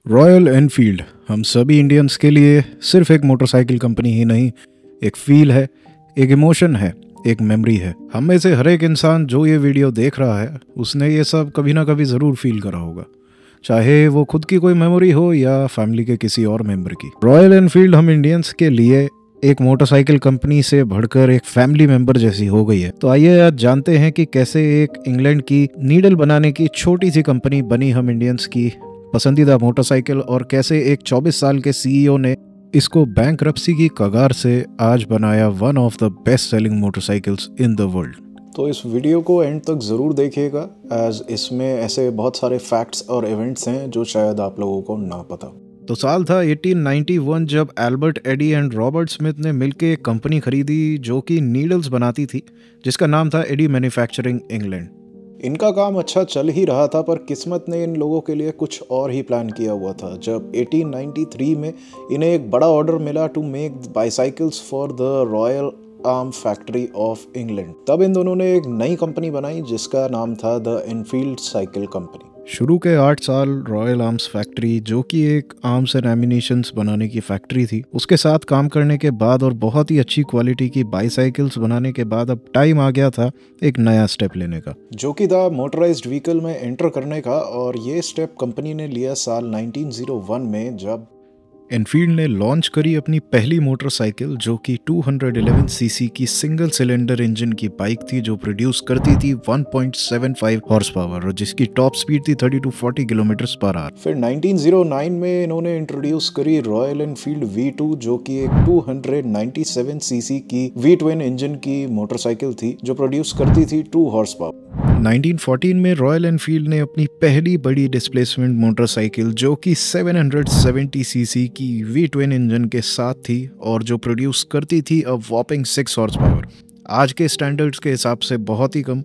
Royal Enfield हम सभी Indians के लिए सिर्फ एक मोटरसाइकिल कंपनी ही नहीं, एक फील है, एक इमोशन है, एक मेमोरी है। हम में से हर एक इंसान जो ये वीडियो देख रहा है उसने ये सब कभी ना कभी ज़रूर फील करा होगा, चाहे वो खुद की कोई मेमोरी हो या फैमिली के किसी और मेंबर की। रॉयल एनफील्ड हम इंडियंस के लिए एक मोटरसाइकिल कंपनी से बढ़कर एक फैमिली मेंबर जैसी हो गई है। तो आइए आज जानते हैं कि कैसे एक इंग्लैंड की नीडल बनाने की छोटी सी कंपनी बनी हम इंडियंस की पसंदीदा मोटरसाइकिल, और कैसे एक 24 साल के सीईओ ने इसको बैंकरप्सी की कगार से आज बनाया one of the best selling motorcycles in the world. तो इस वीडियो को एंड तक ज़रूर देखिएगा, एज इसमें ऐसे बहुत सारे फैक्ट्स और इवेंट्स हैं जो शायद आप लोगों को ना पता। तो साल था 1891 जब Albert Eadie and Robert Smith ने मिलकर एक कंपनी खरीदी जो कि नीडल्स बनाती थी, जिसका नाम था एडी मैन्युफैक्चरिंग इंग्लैंड। इनका काम अच्छा चल ही रहा था, पर किस्मत ने इन लोगों के लिए कुछ और ही प्लान किया हुआ था। जब 1893 में इन्हें एक बड़ा ऑर्डर मिला to make bicycles for the royal arm factory of England, तब इन दोनों ने एक नई कंपनी बनाई जिसका नाम था द एनफील्ड साइकिल कंपनी। शुरू के 8 साल रॉयल आर्म्स फैक्ट्री, जो कि एक आर्म्स एंड एमिनेशंस बनाने की फैक्ट्री थी, उसके साथ काम करने के बाद और बहुत ही अच्छी क्वालिटी की बाईसाइकिल्स बनाने के बाद अब टाइम आ गया था एक नया स्टेप लेने का, जो कि था मोटराइज्ड व्हीकल में एंटर करने का। और ये स्टेप कंपनी ने लिया साल 1901 में, जब एनफील्ड ने लॉन्च करी अपनी पहली मोटरसाइकिल, जो कि 211 सीसी की सिंगल सिलेंडर इंजन की बाइक थी, जो प्रोड्यूस करती थी 1.75 हॉर्स पावर और जिसकी टॉप स्पीड थी 30 to 40 किलोमीटर पर आवर। फिर 1909 में इन्होंने इंट्रोड्यूस करी रॉयल एनफील्ड V2, जो कि एक 297 सीसी की V twin इंजन की मोटरसाइकिल थी जो प्रोड्यूस करती थी 2 हॉर्स पावर। 1914 में रॉयल एनफील्ड ने अपनी पहली बड़ी डिस्प्लेसमेंट मोटरसाइकिल, जो कि 770 सीसी की V twin इंजन के साथ थी और जो प्रोड्यूस करती थी अ वॉपिंग 6 हॉर्स पावर। आज के स्टैंडर्ड्स के हिसाब से बहुत ही कम,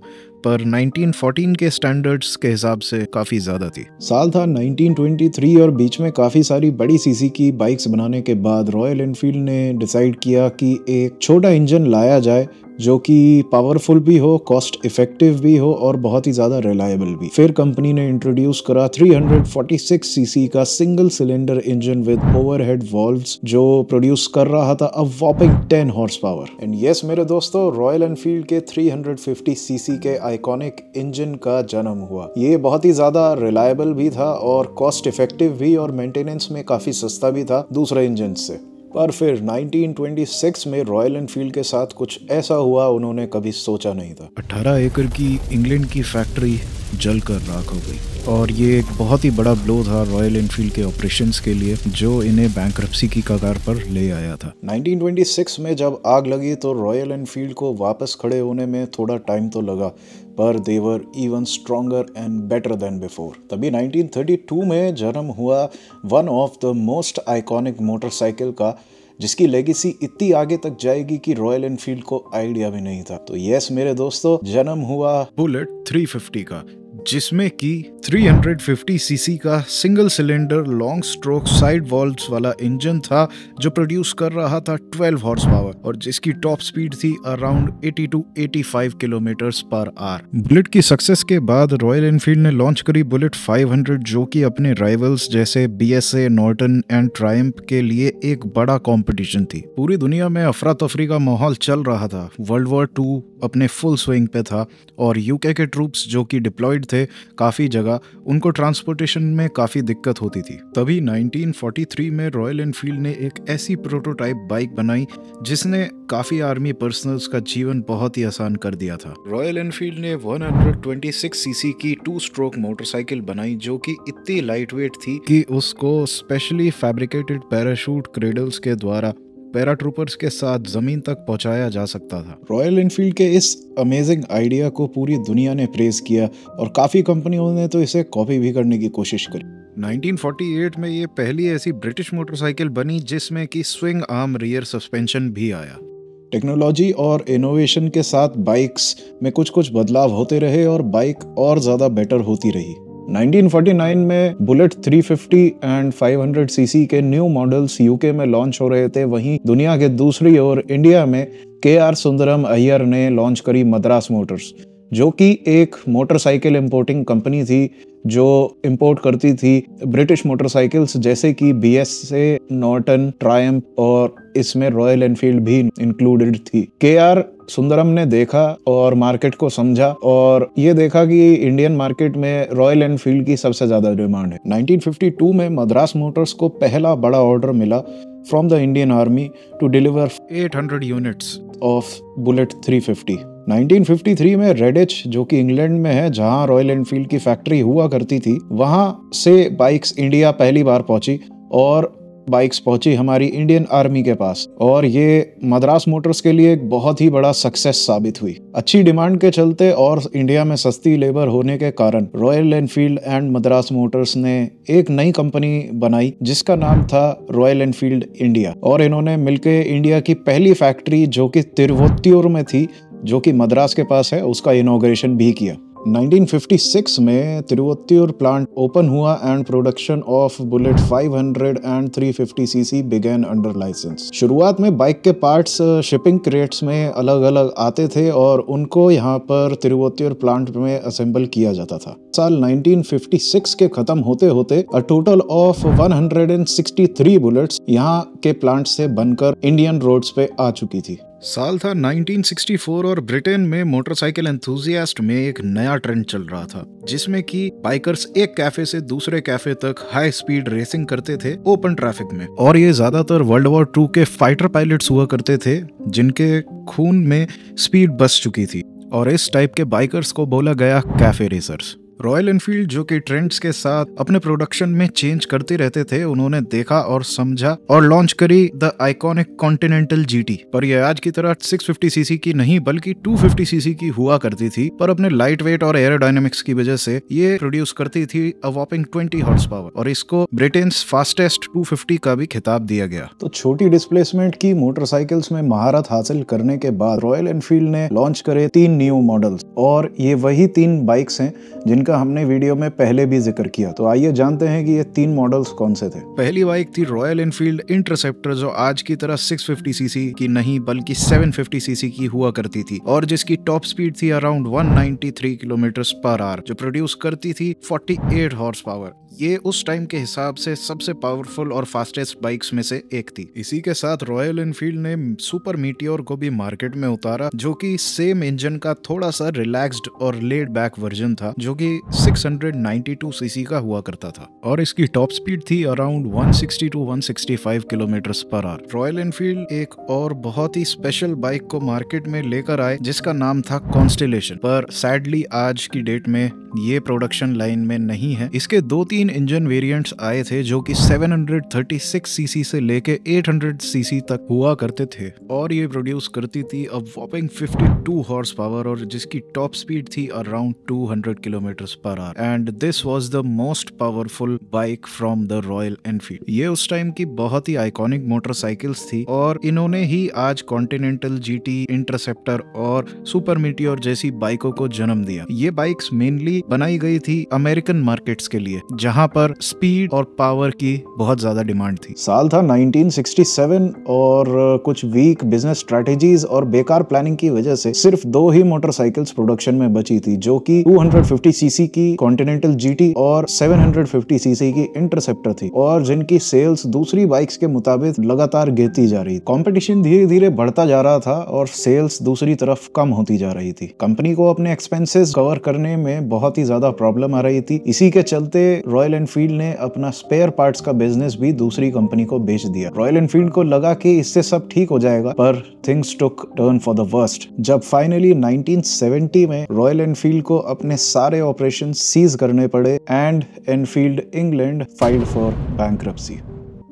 पर 1914 के स्टैंडर्ड्स के हिसाब से काफ़ी ज़्यादा थी। साल था 1923 और बीच में काफ़ी सारी बड़ी सीसी की बाइक्स बनाने के बाद रॉयल एनफील्ड ने डिसाइड किया कि एक छोटा इंजन लाया जाए जो कि पावरफुल भी हो, कॉस्ट इफेक्टिव भी हो और बहुत ही ज़्यादा रिलायबल भी। फिर कंपनी ने इंट्रोड्यूस करा 346 सीसी का single cylinder engine with overhead valves, जो प्रोड्यूस कर रहा था अ वॉपिंग 10 हॉर्स पावर। एंड यस मेरे दोस्तों, रॉयल एनफील्ड के 350 सीसी के आइकॉनिक इंजन का जन्म हुआ। ये बहुत ही ज़्यादा रिलायबल भी था और कॉस्ट इफेक्टिव भी, और मेंटेनेंस में काफ़ी सस्ता भी था दूसरे इंजन से। पर फिर 1926 में रॉयल एनफील्ड के साथ कुछ ऐसा हुआ उन्होंने कभी सोचा नहीं था। 18 एकड़ की इंग्लैंड की फैक्ट्री जलकर राख हो गई, और ये एक बहुत ही बड़ा ब्लो था रॉयल एनफील्ड के ऑपरेशंस के लिए, जो इन्हें बैंकरप्सी की कगार पर ले आया था। 1926 में जब आग लगी तो रॉयल एनफील्ड को वापस खड़े होने में थोड़ा टाइम तो लगा, पर they were even stronger and better than before. तभी 1932 में जन्म हुआ one of the most iconic motorcycle का, जिसकी लेगेसी इतनी आगे तक जाएगी कि रॉयल एनफील्ड को आइडिया भी नहीं था। तो यस मेरे दोस्तों, जन्म हुआ बुलेट 350 का, जिसमें कि 350 सीसी का single cylinder long stroke side valves वाला इंजन था, जो प्रोड्यूस कर रहा था 12 हॉर्स पावर और जिसकी टॉप स्पीड थी around 80 to 85 kilometres per hour. Bullet की सक्सेस के बाद रॉयल एनफील्ड ने लॉन्च करी बुलेट 500, जो कि अपने राइवल्स जैसे BSA, नॉर्टन एंड ट्रायम्फ के लिए एक बड़ा कंपटीशन थी। पूरी दुनिया में अफरा तफरी का माहौल चल रहा था। वर्ल्ड वॉर 2 अपने फुल स्विंग पे था और यूके के ट्रूप्स जो कि डिप्लॉयड थे काफ़ी जगह, उनको ट्रांसपोर्टेशन में काफ़ी दिक्कत होती थी। तभी 1943 में रॉयल एनफील्ड ने एक ऐसी प्रोटोटाइप बाइक बनाई जिसने काफ़ी आर्मी पर्सनल्स का जीवन बहुत ही आसान कर दिया था। रॉयल एनफील्ड ने 126 सीसी की 2 स्ट्रोक मोटरसाइकिल बनाई, जो कि इतनी लाइट वेट थी कि उसको स्पेशली फैब्रिकेटेड पैराशूट क्रेडल्स के द्वारा पैराट्रूपर्स के साथ जमीन तक पहुंचाया जा सकता था। रॉयल एनफील्ड के इस अमेजिंग आइडिया को पूरी दुनिया ने प्रेज किया और काफ़ी कंपनियों ने तो इसे कॉपी भी करने की कोशिश करी। 1948 में ये पहली ऐसी ब्रिटिश मोटरसाइकिल बनी जिसमें कि स्विंग आर्म रियर सस्पेंशन भी आया। टेक्नोलॉजी और इनोवेशन के साथ बाइक्स में कुछ कुछ बदलाव होते रहे और बाइक और ज़्यादा बेटर होती रही। 1949 में बुलेट 350 एंड 500 सीसी के न्यू मॉडल्स यूके में लॉन्च हो रहे थे। वहीं दुनिया के दूसरी ओर इंडिया में KR सुंदरम अय्यर ने लॉन्च करी मद्रास मोटर्स, जो कि एक मोटरसाइकिल इंपोर्टिंग कंपनी थी जो इंपोर्ट करती थी ब्रिटिश मोटरसाइकिल्स जैसे कि BSA, नॉर्टन, ट्रायम्फ और इसमें रॉयल एनफील्ड भी इंक्लूडेड थी। KR सुंदरम ने देखा और मार्केट को समझा और ये देखा कि इंडियन मार्केट में रॉयल एनफील्ड की सबसे ज्यादा डिमांड है। 1952 में मद्रास मोटर्स को पहला बड़ा ऑर्डर मिला from the Indian army to deliver 800 units of bullet 350। 1953 में रेडिच, जो कि इंग्लैंड में है जहां रॉयल एनफील्ड की फैक्ट्री हुआ करती थी, वहां से बाइक्स इंडिया पहली बार पहुंची और बाइक्स पहुंची हमारी इंडियन आर्मी के पास और ये मद्रास मोटर्स के लिए एक बहुत ही बड़ा सक्सेस साबित हुई। अच्छी डिमांड के चलते और इंडिया में सस्ती लेबर होने के कारण royal Enfield and Madras Motors ने एक नई कंपनी बनाई जिसका नाम था रॉयल एनफील्ड इंडिया और इन्होंने मिलकर इंडिया की पहली फैक्ट्री जो कि तिरुवोत्तूर में थी, जो कि मद्रास के पास है, उसका इनॉग्रेशन भी किया। 1956 में तिरुवोत्तूर प्लांट ओपन हुआ and production of bullet 500 and 350 CC began under licence. शुरुआत में बाइक के पार्ट्स शिपिंग क्रेट्स में अलग अलग आते थे और उनको यहाँ पर तिरुवोत्तूर प्लांट में असेंबल किया जाता था। साल 1956 के खत्म होते होते अ टोटल ऑफ 163 बुलेट्स यहाँ के प्लांट से बनकर इंडियन रोड्स पे आ चुकी थी। साल था 1964 और ब्रिटेन में मोटरसाइकिल एंथुजियास्ट में एक नया ट्रेंड चल रहा था जिसमें कि बाइकर्स एक कैफे से दूसरे कैफे तक हाई स्पीड रेसिंग करते थे ओपन ट्रैफिक में और ये ज्यादातर वर्ल्ड वॉर 2 के फाइटर पायलट्स हुआ करते थे जिनके खून में स्पीड बस चुकी थी और इस टाइप के बाइकर्स को बोला गया कैफे रेसर्स। रॉयल एनफील्ड जो कि ट्रेंड्स के साथ अपने प्रोडक्शन में चेंज करते रहते थे, उन्होंने देखा और समझा और लॉन्च करी द आइकॉनिक कॉन्टिनेंटल GT। पर यह आज की तरह 650 सीसी की नहीं बल्कि 250 सीसी की हुआ करती थी, पर अपने लाइट वेट और एरोडायनेमिक्स की वजह से ये प्रोड्यूस करती थी अ वॉपिंग 20 हॉर्स पावर और इसको ब्रिटेन्स फास्टेस्ट 250 का भी खिताब दिया गया। तो छोटी डिस्प्लेसमेंट की मोटरसाइकिल्स में महारत हासिल करने के बाद रॉयल एनफील्ड ने लॉन्च करे 3 न्यू मॉडल्स और ये वही 3 बाइक्स हैं जिनका हमने वीडियो में पहले भी जिक्र किया। तो आइए जानते हैं कि ये 3 मॉडल्स कौन से थे। पहली बाइक थी रॉयल एनफील्ड इंटरसेप्टर जो आज की तरह 650 सीसी की नहीं बल्कि 750 सीसी की हुआ करती थी और जिसकी टॉप स्पीड थी अराउंड 193 किलोमीटर पर आवर जो प्रोड्यूस करती थी 48 हॉर्स पावर। ये उस टाइम के हिसाब से सबसे पावरफुल और फास्टेस्ट बाइक्स में से एक थी। इसी के साथ रॉयल एनफील्ड ने सुपर मीटियोर को भी मार्केट में उतारा जो कि सेम इंजन का थोड़ा सा रिलैक्स्ड और लेड बैक वर्जन था जो कि 692 सीसी का हुआ करता था और इसकी टॉप स्पीड थी around 160 to 165 kilometre per hour. Royal Enfield एक और बहुत ही स्पेशल बाइक को मार्केट में लेकर आए जिसका नाम था कॉन्स्टेलेशन, पर सैडली आज की डेट में ये प्रोडक्शन लाइन में नहीं है। इसके 2-3 इंजन वेरिएंट्स आए थे जो कि 736 सीसी से लेके 800 सीसी तक हुआ करते थे और ये प्रोड्यूस करती थी अ वॉपिंग 52 हॉर्स पावर और जिसकी टॉप स्पीड थी around 200 kilometre per our and this was the most powerful bike from the royal Enfield. ये उस टाइम की बहुत ही आइकॉनिक मोटरसाइकिल्स थी और इन्होंने ही आज कॉन्टिनेंटल GT, इंटरसेप्टर और सुपर मीटियोर जैसी बाइकों को जन्म दिया। ये बाइक्स मेनली बनाई गई थी अमेरिकन मार्केट्स के लिए जहां पर स्पीड और पावर की बहुत ज्यादा डिमांड थी। साल था 1967 और कुछ वीक बिजनेस स्ट्रेटेजीज और बेकार प्लानिंग की वजह से सिर्फ 2 ही मोटरसाइकिल्स प्रोडक्शन में बची थी जो कि 250 सीसी की कॉन्टिनेंटल GT और 750 सीसी की इंटरसेप्टर थी और जिनकी सेल्स दूसरी बाइक्स के मुताबिक लगातार गिरती जा रही। कंपटीशन धीरे धीरे बढ़ता जा रहा था और सेल्स दूसरी तरफ कम होती जा रही थी। कंपनी को अपने एक्सपेंसेस कवर करने में बहुत ही ज्यादा प्रॉब्लम आ रही थी। इसी के चलते रॉयल एनफील्ड ने अपना स्पेयर पार्ट्स का बिजनेस भी दूसरी कंपनी को बेच दिया। रॉयल एनफील्ड को लगा कि इससे सब ठीक हो जाएगा, पर things took turn for the worst जब फाइनली 1970 में रॉयल एनफील्ड को अपने सारे ऑपरेशन सीज करने पड़े and Enfield England filed for bankruptcy.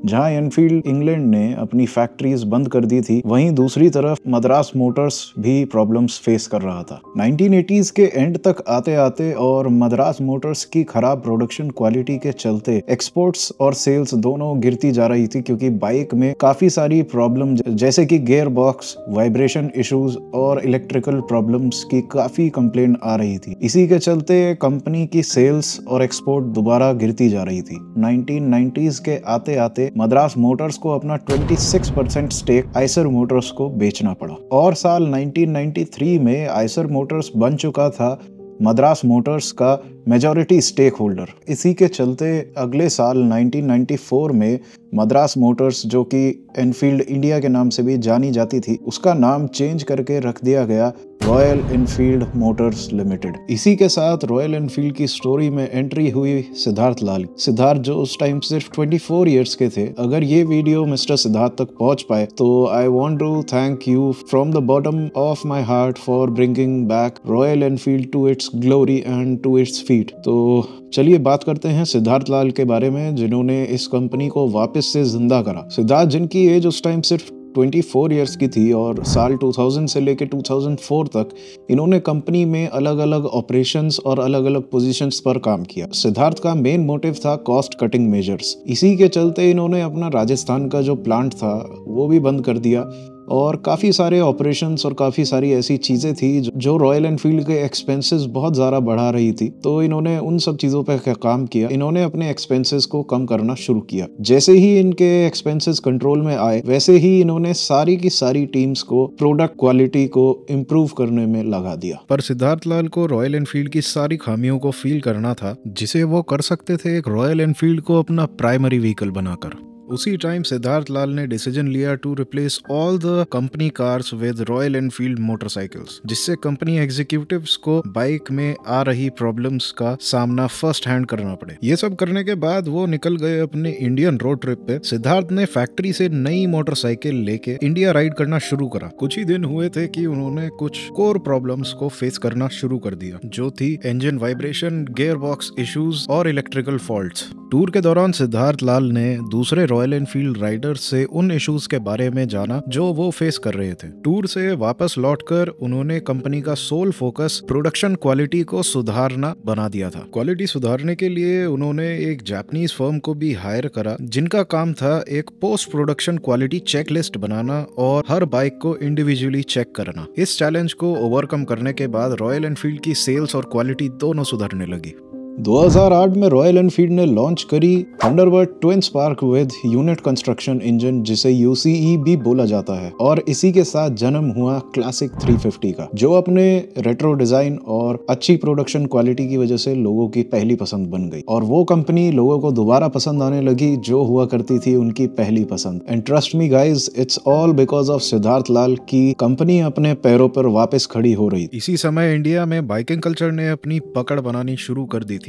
जहां एनफील्ड इंग्लैंड ने अपनी फैक्ट्रीज बंद कर दी थी, वहीं दूसरी तरफ मद्रास मोटर्स भी प्रॉब्लम्स फेस कर रहा था। 1980s के एंड तक आते आते और मद्रास मोटर्स की खराब प्रोडक्शन क्वालिटी के चलते एक्सपोर्ट्स और सेल्स दोनों गिरती जा रही थी क्योंकि बाइक में काफी सारी प्रॉब्लम जैसे कि गियर बॉक्स, वाइब्रेशन इश्यूज और इलेक्ट्रिकल प्रॉब्लम्स की काफी कंप्लेंट आ रही थी। इसी के चलते कंपनी की सेल्स और एक्सपोर्ट दोबारा गिरती जा रही थी। 1990s के आते आते मद्रास मोटर्स को अपना 26% स्टेक आइसर मोटर्स को बेचना पड़ा और साल 1993 में आइसर मोटर्स बन चुका था मद्रास मोटर्स का मेजॉरिटी स्टेक होल्डर। इसी के चलते अगले साल 1994 में मद्रास मोटर्स, जो कि एनफील्ड इंडिया के नाम से भी जानी जाती थी, उसका नाम चेंज करके रख दिया गया रॉयल एनफील्ड मोटर्स लिमिटेड। इसी के साथ रॉयल एनफील्ड की स्टोरी में एंट्री हुई सिद्धार्थ लाल। सिद्धार्थ जो उस टाइम सिर्फ 24 इयर्स के थे। अगर ये वीडियो मिस्टर सिद्धार्थ तक पहुंच पाए तो I want to thank you from the bottom of my heart for bringing back Royal Enfield to its glory and to its feet. तो चलिए बात करते हैं सिद्धार्थ लाल के बारे में, जिन्होंने इस कंपनी को वापस से जिंदा करा। सिद्धार्थ, जिनकी एज उस टाइम सिर्फ 24 इयर्स की थी और साल 2000 से लेकर 2004 तक इन्होंने कंपनी में अलग अलग ऑपरेशंस और अलग अलग पोजीशंस पर काम किया। सिद्धार्थ का मेन मोटिव था कॉस्ट कटिंग मेजर्स। इसी के चलते इन्होंने अपना राजस्थान का जो प्लांट था वो भी बंद कर दिया और काफ़ी सारे ऑपरेशंस और काफ़ी सारी ऐसी चीज़ें थी जो रॉयल एनफील्ड के एक्सपेंसेस बहुत ज़्यादा बढ़ा रही थी। तो इन्होंने उन सब चीज़ों पर काम किया। इन्होंने अपने एक्सपेंसेस को कम करना शुरू किया। जैसे ही इनके एक्सपेंसेस कंट्रोल में आए वैसे ही इन्होंने सारी की सारी टीम्स को प्रोडक्ट क्वालिटी को इम्प्रूव करने में लगा दिया। पर सिद्धार्थ लाल को रॉयल एनफील्ड की सारी खामियों को फील करना था, जिसे वो कर सकते थे एक रॉयल एनफील्ड को अपना प्राइमरी व्हीकल बनाकर। उसी टाइम सिद्धार्थ लाल ने डिसीजन लिया to replace all the company cars with Royal Enfield motorcycles, जिससे कंपनी एग्जीक्यूटिव्स को बाइक में आ रही प्रॉब्लम्स का सामना फर्स्ट हैंड करना पड़े। ये सब करने के बाद वो निकल गए अपने इंडियन रोड ट्रिप पे। सिद्धार्थ ने फैक्ट्री से नई मोटरसाइकिल लेके इंडिया राइड करना शुरू करा। कुछ ही दिन हुए थे कि उन्होंने कुछ कोर प्रॉब्लम्स को फेस करना शुरू कर दिया, जो थी engine vibration, gear box issues और इलेक्ट्रिकल फॉल्ट्स। टूर के दौरान सिद्धार्थ लाल ने दूसरे रॉयल एनफील्ड राइडर्स से उन इश्यूज के बारे में जाना जो वो फेस कर रहे थे। टूर से वापस लौटकर उन्होंने कंपनी का सोल फोकस प्रोडक्शन क्वालिटी को सुधारना बना दिया था। क्वालिटी सुधारने के लिए उन्होंने एक जापानीज फर्म को भी हायर करा, जिनका काम था एक post production quality check list बनाना और हर बाइक को इंडिविजुअली चेक करना। इस चैलेंज को ओवरकम करने के बाद रॉयल एनफील्ड की सेल्स और क्वालिटी दोनों सुधरने लगी। 2008 में रॉयल एनफील्ड ने लॉन्च करी Thunderbird twin spark with unit construction engine, जिसे यूसीई भी बोला जाता है, और इसी के साथ जन्म हुआ क्लासिक 350 का, जो अपने रेट्रो डिजाइन और अच्छी प्रोडक्शन क्वालिटी की वजह से लोगों की पहली पसंद बन गई और वो कंपनी लोगों को दोबारा पसंद आने लगी जो हुआ करती थी उनकी पहली पसंद। And trust me guys, it's all because of Siddhartha Lal की कंपनी अपने पैरों पर वापस खड़ी हो रही। इसी समय इंडिया में बाइकिंग कल्चर ने अपनी पकड़ बनानी शुरू कर दी थी।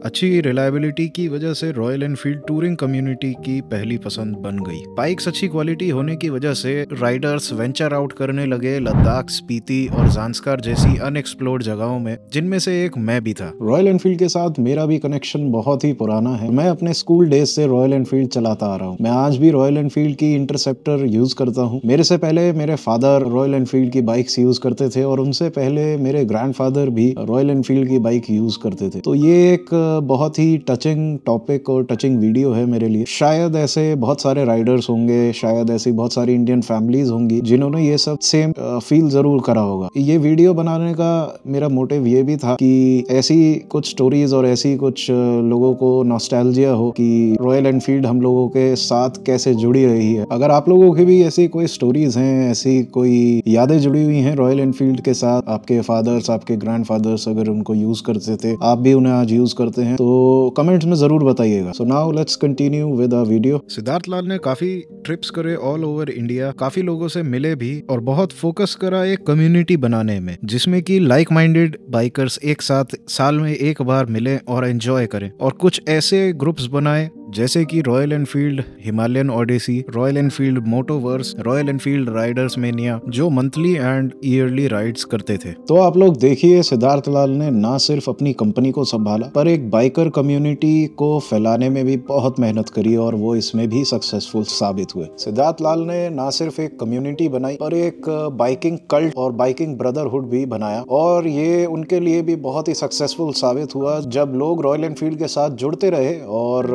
अच्छी रिलायबिलिटी की वजह से रॉयल एनफील्ड टूरिंग कम्युनिटी की पहली पसंद बन गई। बाइक्स अच्छी क्वालिटी होने की वजह से राइडर्स वेंचर आउट करने लगे लद्दाख, स्पीति और ज़ांस्कार जैसी अनएक्सप्लोर्ड जगहों में, जिनमें से एक मैं भी था। रॉयल एनफील्ड के साथ मेरा भी कनेक्शन बहुत ही पुराना है। मैं अपने स्कूल डेज से रॉयल एनफील्ड चलाता आ रहा हूँ। मैं आज भी रॉयल एनफील्ड की इंटरसेप्टर यूज करता हूँ। मेरे से पहले मेरे फादर रॉयल एनफील्ड की बाइक्स यूज करते थे और उनसे पहले मेरे ग्रैंडफादर भी रॉयल एनफील्ड की बाइक यूज करते थे। तो ये एक बहुत ही टचिंग टॉपिक और टचिंग वीडियो है मेरे लिए। शायद ऐसे बहुत सारे राइडर्स होंगे, शायद ऐसी बहुत सारी इंडियन फैमिलीज होंगी जिन्होंने ये सब सेम फील जरूर करा होगा। ये वीडियो बनाने का मेरा मोटिव ये भी था कि ऐसी कुछ स्टोरीज और ऐसी कुछ लोगों को नॉस्टैल्जिया हो कि रॉयल एनफील्ड हम लोगों के साथ कैसे जुड़ी रही है। अगर आप लोगों की भी ऐसी कोई स्टोरीज हैं, ऐसी कोई यादें जुड़ी हुई हैं रॉयल एनफील्ड के साथ, आपके फादर्स, आपके ग्रैंडफादर्स अगर उनको यूज करते थे, आप भी उन्हें आज यूज करते हैं, तो कमेंट्स में जरूर बताइएगा। So now let's continue with our video. Siddhartha Lal ने काफी ट्रिप्स करे ऑल ओवर इंडिया, काफी लोगों से मिले भी और बहुत फोकस करा एक कम्युनिटी बनाने में, जिसमें कि लाइक माइंडेड बाइकर्स एक साथ साल में एक बार मिले और एंजॉय करें। और कुछ ऐसे ग्रुप्स बनाए जैसे कि royal Enfield Himalayan Odyssey, royal Enfield Motoverse, royal Enfield Riders mania, जो मंथली एंड ईयरली राइड्स करते थे। तो आप लोग देखिए, सिद्धार्थ लाल ने ना सिर्फ अपनी कंपनी को संभाला पर एक बाइकर कम्युनिटी को फैलाने में भी बहुत मेहनत करी और वो इसमें भी सक्सेसफुल साबित हुए। सिद्धार्थ लाल ने ना सिर्फ एक कम्युनिटी बनाई पर एक बाइकिंग कल्ट और बाइकिंग ब्रदरहुड भी बनाया, और ये उनके लिए भी बहुत ही सक्सेसफुल साबित हुआ जब लोग रॉयल एनफील्ड के साथ जुड़ते रहे और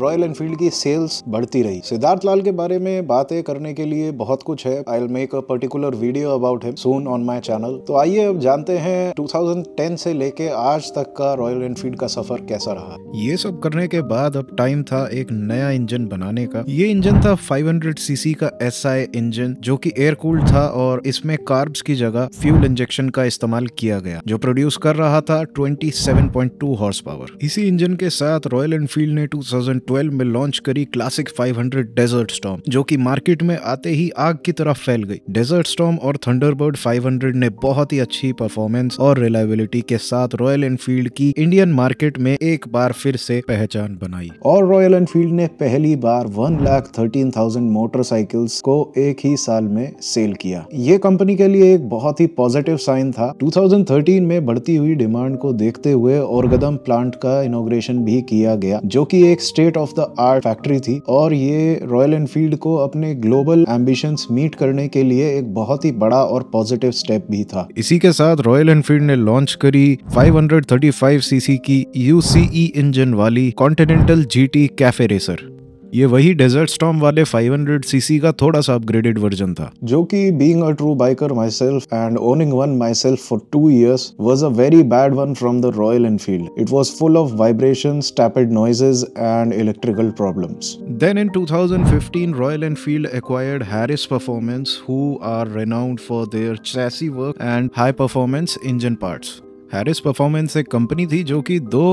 रॉयल एनफील्ड की सेल्स बढ़ती रही। सिद्धार्थ लाल के बारे में बातें करने के लिए बहुत कुछ है। I will make a particular video about him soon on my channel. तो आइए अब जानते हैं 2010 से लेके आज तक का रॉयल एनफील्ड का सफर कैसा रहा। ये सब करने के बाद अब टाइम था एक नया इंजन बनाने का। ये इंजन था 500 सीसी का SI इंजन, जो कि एयर कूल्ड था और इसमें कार्ब्स की जगह फ्यूल इंजेक्शन का इस्तेमाल किया गया, जो प्रोड्यूस कर रहा था 27.2 हॉर्स पावर। इसी इंजन के साथ रॉयल एनफील्ड ने 2012 में लॉन्च करी क्लासिक 500 डेजर्ट स्टॉर्म, जो कि मार्केट में आते ही आग की तरह फैल गई। डेजर्ट स्टॉर्म और थंडरबर्ड 500 ने बहुत ही अच्छी परफॉर्मेंस और रिलायबिलिटी के साथ रॉयल एनफील्ड की इंडियन मार्केट में एक बार फिर से पहचान बनाई। और रॉयल एनफील्ड ने पहली बार 1,13,000 मोटरसाइकिल्स को एक ही साल में सेल किया। ये कंपनी के लिए एक बहुत ही पॉजिटिव साइन था। 2013 में बढ़ती हुई डिमांड को देखते हुए ओरगदम प्लांट का इनॉग्रेशन भी किया गया, जो कि एक state of the art factory थी और ये रॉयल एनफील्ड को अपने ग्लोबल एम्बिशंस मीट करने के लिए एक बहुत ही बड़ा और पॉजिटिव स्टेप भी था। इसी के साथ रॉयल एनफील्ड ने लॉन्च करी 535 सीसी की UCE इंजन वाली कॉन्टिनेंटल GT कैफे रेसर। ये वही डेजर्ट स्टॉर्म वाले 500 सीसी का थोड़ा सा अपग्रेडेड वर्जन था, जो कि being a true biker myself and owning one myself for 2 years was a very bad one from the Royal Enfield. It was full of vibrations, tapped noises and electrical problems. Then in 2015 Royal Enfield acquired Harris Performance, who are renowned for their chassis work and high performance engine parts. Harris Performance एक company थी जो कि 2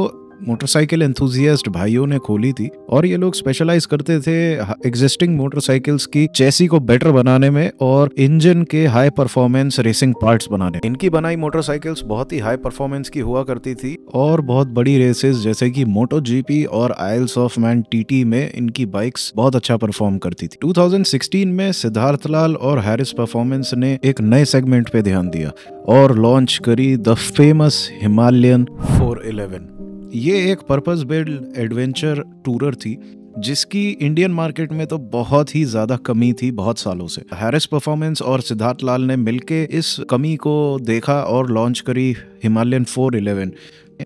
motorcycle enthusiast भाइयों ने खोली थी और ये लोग स्पेशलाइज करते थे एग्जिस्टिंग मोटरसाइकिल्स की चेसी को बेटर बनाने में और इंजन के हाई परफॉर्मेंस रेसिंग पार्ट्स बनाने। इनकी बनाई मोटरसाइकिल्स बहुत ही हाई परफॉर्मेंस की हुआ करती थी और बहुत बड़ी रेसेस जैसे कि MotoGP और आइल्स ऑफ मैन TT में इनकी बाइक्स बहुत अच्छा परफॉर्म करती थी। 2016 में सिद्धार्थ लाल और हैरिस परफॉर्मेंस ने एक नए सेगमेंट पे ध्यान दिया और लॉन्च करी द फेमस हिमालयन 411। ये एक पर्पस बिल्ड एडवेंचर टूरर थी, जिसकी इंडियन मार्केट में तो बहुत ही ज्यादा कमी थी बहुत सालों से। हैरिस परफॉर्मेंस और सिद्धार्थ लाल ने मिलके इस कमी को देखा और लॉन्च करी हिमालयन 411,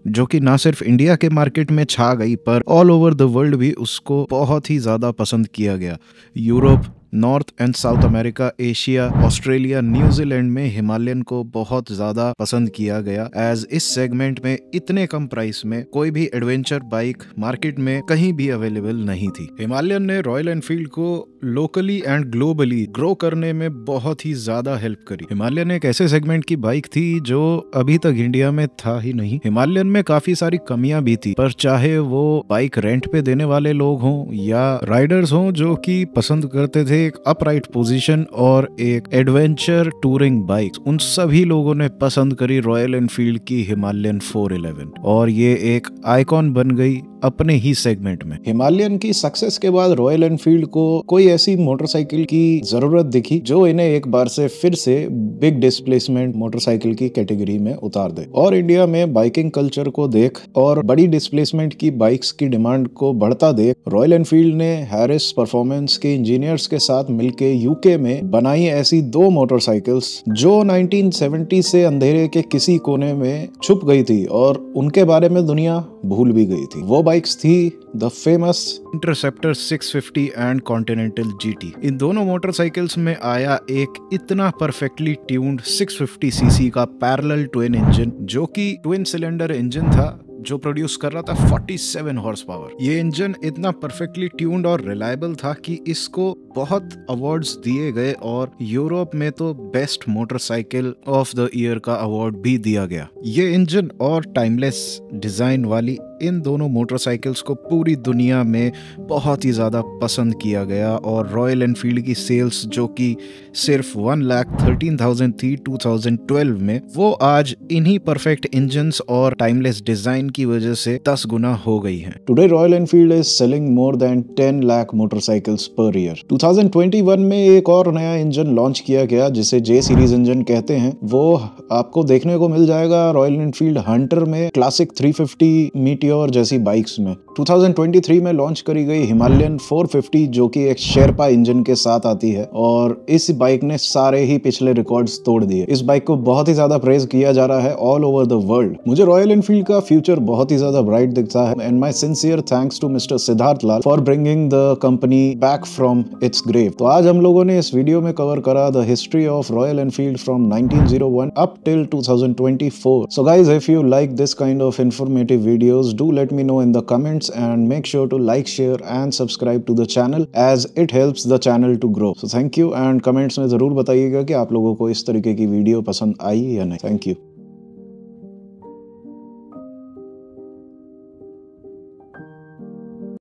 जो कि ना सिर्फ इंडिया के मार्केट में छा गई पर ऑल ओवर द वर्ल्ड भी उसको बहुत ही ज्यादा पसंद किया गया। Europe, north and south America, Asia, Australia, New Zealand में हिमालयन को बहुत ज्यादा पसंद किया गया, एज इस सेगमेंट में इतने कम प्राइस में कोई भी एडवेंचर बाइक मार्केट में कहीं भी अवेलेबल नहीं थी। हिमालयन ने रॉयल एनफील्ड को लोकली एंड ग्लोबली ग्रो करने में बहुत ही ज्यादा हेल्प करी। हिमालयन एक ऐसे सेगमेंट की बाइक थी जो अभी तक इंडिया में था ही नहीं। हिमालयन में काफी सारी कमियां भी थी, पर चाहे वो बाइक रेंट पे देने वाले लोग हों या राइडर्स हों जो कि पसंद करते थे एक अपराइट पोजीशन और एक एडवेंचर टूरिंग बाइक, उन सभी लोगों ने पसंद करी रॉयल एनफील्ड की हिमालयन 411 और ये एक आइकॉन बन गई अपने ही सेगमेंट में। हिमालयन की सक्सेस के बाद रॉयल एनफील्ड को कोई ऐसी मोटरसाइकिल की जरूरत दिखी जो इन्हें एक बार से फिर से बिग डिस्प्लेसमेंट मोटरसाइकिल की कैटेगरी में उतार दे। और इंडिया में बाइकिंग कल्चर को देख और बड़ी डिस्प्लेसमेंट की बाइक्स की डिमांड को बढ़ता देख रॉयल एनफील्ड ने हैरिस परफॉर्मेंस के इंजीनियर्स के साथ मिलके यूके में बनाई ऐसी 2 मोटरसाइकिल्स जो 1970 से अंधेरे के किसी कोने में छुप गई थी और उनके बारे में दुनिया भूल भी गई थी। वो बाइक्स थी the famous interceptor 650 and continental GT। इन दोनों मोटरसाइकिल्स में आया एक इतना परफेक्टली ट्यून्ड 650 सीसी का पैरेलल ट्विन इंजन, जो कि ट्विन सिलेंडर इंजन था जो प्रोड्यूस कर रहा था 47 हॉर्स पावर। ये इंजन इतना परफेक्टली ट्यून्ड और रिलायबल था कि इसको बहुत अवार्ड्स दिए गए और यूरोप में तो best motorcycle of the year का अवार्ड भी दिया गया। ये इंजन और टाइमलेस डिजाइन वाली इन दोनों मोटरसाइकिल्स को पूरी दुनिया में बहुत ही ज्यादा पसंद किया गया और रॉयल एनफील्ड की सेल्स जो कि सिर्फ 1,13,000 थी 2012 में, वो आज इन्हीं परफेक्ट इंजन्स और टाइमलेस डिजाइन की वजह से 10 गुना हो गई है। Today royal Enfield is selling more than 10 lakh motorcycles per year. 2021 में एक और नया इंजन लॉन्च किया गया जिसे J सीरीज इंजन कहते हैं। वो आपको देखने को मिल जाएगा रॉयल एनफील्ड हंटर में क्लासिक 350 मीटियोर मीटियोर जैसी बाइक्स में। 2023 में लॉन्च करी गई हिमालयन 450 जो कि एक शेरपा इंजन के साथ आती है और इस बाइक ने सारे ही पिछले रिकॉर्ड्स तोड़ दिए। इस बाइक को बहुत ही ज्यादा प्रेज किया जा रहा है ऑल ओवर द वर्ल्ड। मुझे रॉयल एनफील्ड का फ्यूचर बहुत ही ज्यादा ब्राइट दिखता है and my sincere thanks to mister Siddharth Lal for bringing the company back from its grave. तो आज हम लोगों ने इस वीडियो में कवर करा the history of royal Enfield from 1901 up till 2024. So guys, if you like this kind of informative videos, do let me know in the comments and make sure to like, share and subscribe to the channel as it helps the channel to grow. So thank you and comments में जरूर बताइएगा कि आप लोगों को इस तरीके की वीडियो पसंद आई या नहीं। Thank you.